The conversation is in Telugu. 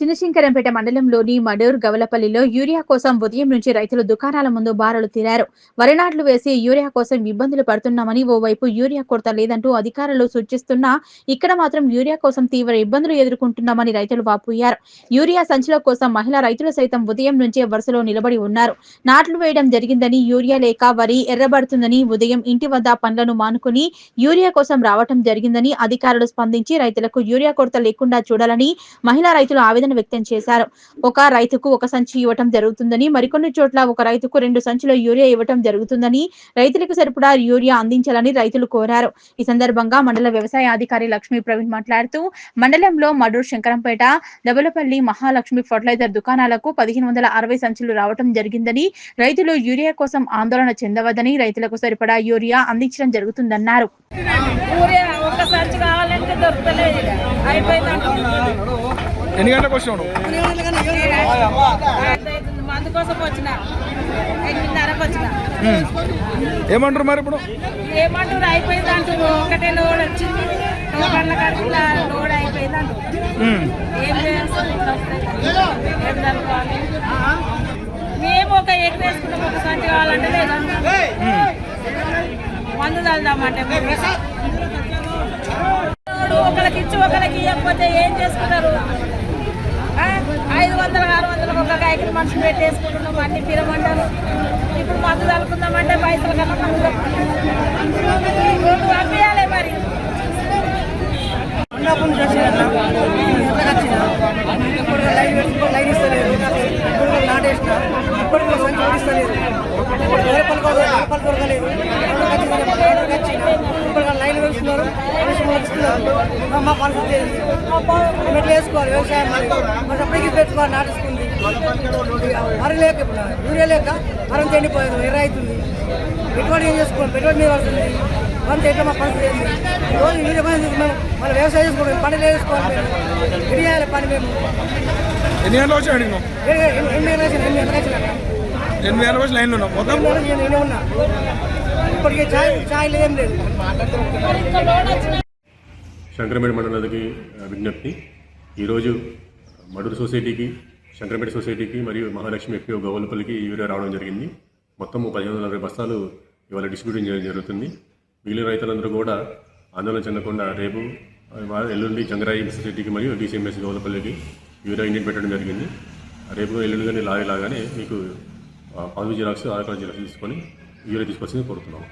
చినశంకరంపేట మండలంలోని మడూర్ గవలపల్లిలో యూరియా కోసం ఉదయం నుంచి రైతులు దుకాణాల ముందు బారులు తీరారు. వరి నాట్లు వేసి యూరియా కోసం ఇబ్బందులు పడుతున్నామని, ఓవైపు యూరియా కొరత లేదంటూ అధికారులు సూచిస్తున్నా ఇక్కడ మాత్రం యూరియా కోసం తీవ్ర ఇబ్బందులు ఎదుర్కొంటున్నామని రైతులు వాపోయారు. యూరియా సంచుల కోసం మహిళా రైతులు సైతం ఉదయం నుంచే వరుసలో నిలబడి ఉన్నారు. నాట్లు వేయడం జరిగిందని, యూరియా లేక వరి ఎర్రబడుతుందని ఉదయం ఇంటి వద్ద పనులను మానుకుని యూరియా కోసం రావటం జరిగిందని అధికారులు స్పందించి రైతులకు యూరియా కొరత లేకుండా చూడాలని మహిళా రైతులు ఆవేదన వ్యక్తం చేశారు. ఒక రైతుకు ఒక సంచి ఇవ్వటం జరుగుతుందని, మరికొన్ని చోట్ల ఒక రైతుకు 2 సంచుల యూరియా ఇవ్వటం జరుగుతుందని, రైతులకు సరిపడా యూరియా అందించాలని రైతులు కోరారు. ఈ సందర్భంగా మండల వ్యవసాయ అధికారి లక్ష్మీ ప్రవీణ్ మాట్లాడుతూ, మండలంలో మడూర్ శంకరంపేట, దబలపల్లి, మహాలక్ష్మి ఫర్టిలైజర్ దుకాణాలకు 1560 సంచులు రావటం జరిగిందని, రైతులు యూరియా కోసం ఆందోళన చెందవద్దని, రైతులకు సరిపడా యూరియా అందించడం జరుగుతుందన్నారు. ఎన్ని గంటలకు వచ్చినావు? మందు కోసం వచ్చిన 8:30కు వచ్చిన. ఏమంటారు మరి ఇప్పుడు? ఏమంటారు అయిపోయింది అంటారు. ఒకటే లోడ్ వచ్చింది, టోకన్ల కడుపులా లోడ్ అయిపోయింది అంటారు. ఏం చేయాలి? మేము ఒక ఎగ్ వేసుకున్నాం, ఒక సంచి కావాలంటే లేదన్నా. మందు చల్దామంటే ఒకరికి ఇచ్చి ఒకరికి ఇవ్వకపోతే ఏం చేసుకుంటారు? 500, 600 ఒక గాయకులు మనుషులు పెట్టేసుకుంటున్నాం. అన్ని పిరమంటారు. ఇప్పుడు మందు చల్లుకుందామంటే పైసలు కన్నా మందు పంపించాలి. మరి లైన్ ఇస్తలేదు, నాటేసిన ఇప్పటికీ సంఖ్య ఇస్తలేదు, దొరకలేదు. ఇప్పుడు లైన్ వేస్తున్నారు, మా పరిస్థితి ఎట్లా వేసుకోవాలి? వ్యవసాయం మరి అప్పటికి పెట్టుకోవాలి, నాటేసుకుంది. మరి లేక ఇప్పుడు యూరియా లేక మరం ఎండిపోయింది, ఎర్ర అవుతుంది. పెట్టుబడి ఏం చేసుకోవాలి? పెట్టుబడి మీద పడుతుంది. అంత ఎట్లా మా పరిస్థితి ఏంది? రోజు యూరియా పని మళ్ళీ వ్యవసాయం చేసుకోవాలి, పని వేసుకోవాలి. ఇది చేయాలి పని. మేము ఎన్ని గంటలు వచ్చాడు? 8 గంటలకు వచ్చి లైన్లో ఉన్నాం. మొత్తం ఉన్నా. ఇప్పటికే ఛాయ్ లేదేం లేదు. శంకరంపేట మండలానికి విజ్ఞప్తి. ఈరోజు మడూరు సొసైటీకి, శంకరంపేట సొసైటీకి మరియు మహాలక్ష్మి ఎఫ్పిఓ గవలపల్లికి యూరియా రావడం జరిగింది. మొత్తం 1540 బస్తాలు ఇవాళ డిస్ట్రిబ్యూషన్ చేయడం జరుగుతుంది. మిగిలిన రైతులందరూ కూడా ఆందోళన చెందకుండా రేపు ఎల్లుండి జంగరాయి సొసైటీకి మరియు డిసిఎంఎస్ గవలపల్లికి యూరియా ఇండియన్ పెట్టడం జరిగింది. రేపు ఎల్లుండి కానీ లాగానే మీకు positive xerox, Aadhaar card xerox తీసుకొని యూరియా తీసుకొచ్చి కోరుతున్నాము.